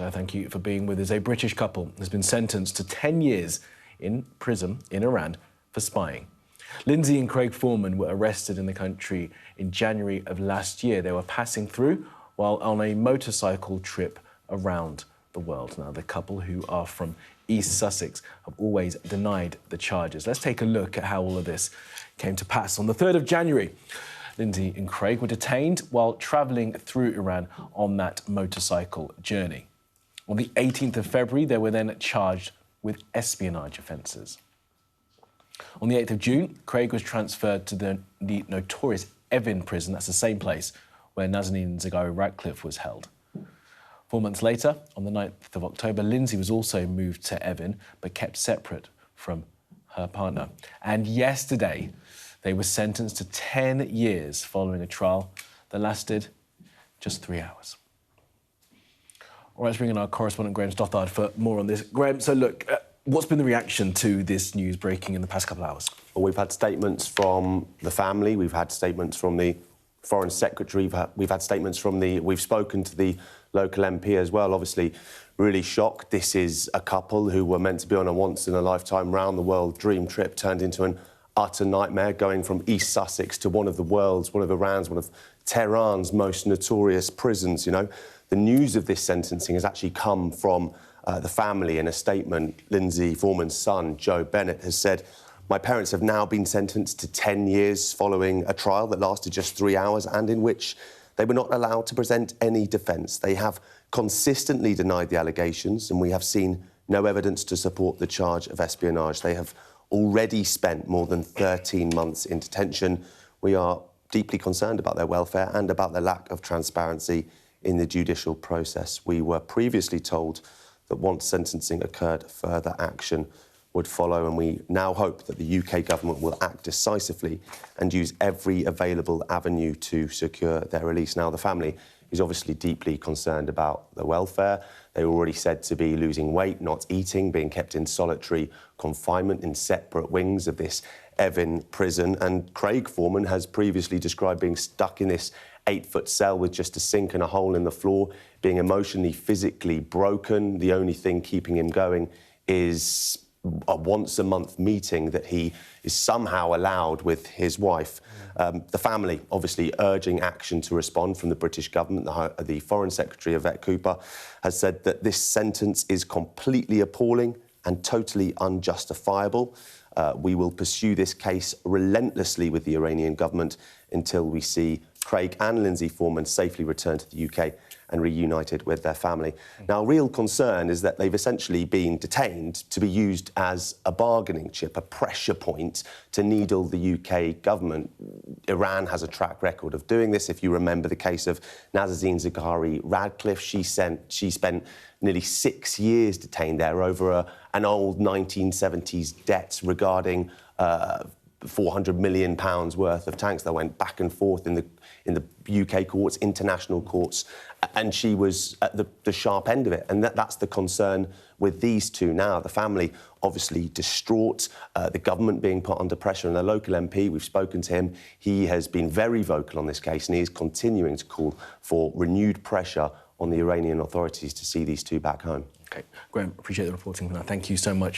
Claire, thank you for being with us. A British couple has been sentenced to 10 years in prison in Iran for spying. Lindsay and Craig Foreman were arrested in the country in January of last year. They were passing through while on a motorcycle trip around the world. Now, the couple, who are from East Sussex, have always denied the charges. Let's take a look at how all of this came to pass. On the 3rd of January, Lindsay and Craig were detained while travelling through Iran on that motorcycle journey. On the 18th of February, they were then charged with espionage offences. On the 8th of June, Craig was transferred to the notorious Evin prison. That's the same place where Nazanin Zaghari-Ratcliffe was held. 4 months later, on the 9th of October, Lindsay was also moved to Evin, but kept separate from her partner. And yesterday, they were sentenced to 10 years following a trial that lasted just 3 hours. All right, let's bring in our correspondent, Graham Stothard, for more on this. Graham, so look, what's been the reaction to this news breaking in the past couple of hours? Well, we've had statements from the family, we've had statements from the Foreign Secretary, we've had statements from we've spoken to the local MP as well, obviously really shocked. This is a couple who were meant to be on a once-in-a-lifetime round-the-world dream trip turned into an utter nightmare, going from East Sussex to one of Iran's, one of Tehran's most notorious prisons, you know. The news of this sentencing has actually come from the family. In a statement, Lindsay Foreman's son, Joe Bennett, has said, "My parents have now been sentenced to 10 years following a trial that lasted just 3 hours and in which they were not allowed to present any defence. They have consistently denied the allegations and we have seen no evidence to support the charge of espionage. They have already spent more than 13 months in detention. We are deeply concerned about their welfare and about the lack of transparency in the judicial process. We were previously told that once sentencing occurred, further action would follow, and we now hope that the UK government will act decisively and use every available avenue to secure their release." Now, the family is obviously deeply concerned about their welfare. They were already said to be losing weight, not eating, being kept in solitary confinement in separate wings of this Evin prison. And Craig Foreman has previously described being stuck in this 8-foot cell with just a sink and a hole in the floor, being emotionally, physically broken. The only thing keeping him going is a once-a-month meeting that he is somehow allowed with his wife. The family obviously urging action to respond from the British government. The Foreign Secretary Yvette Cooper has said that this sentence is completely appalling and totally unjustifiable. We will pursue this case relentlessly with the Iranian government until we see Craig and Lindsay Foreman safely return to the UK and reunited with their family. Now, real concern is that they've essentially been detained to be used as a bargaining chip, a pressure point to needle the UK government. Iran has a track record of doing this. If you remember the case of Nazanin Zaghari-Ratcliffe, she spent nearly 6 years detained there over an old 1970s debt regarding £400 million worth of tanks that went back and forth in the UK courts, international courts, and she was at the sharp end of it. And that's the concern with these two now. The family obviously distraught, the government being put under pressure, and the local MP, we've spoken to him, he has been very vocal on this case and he is continuing to call for renewed pressure on the Iranian authorities to see these two back home. OK, Graham, appreciate the reporting for that. Thank you so much.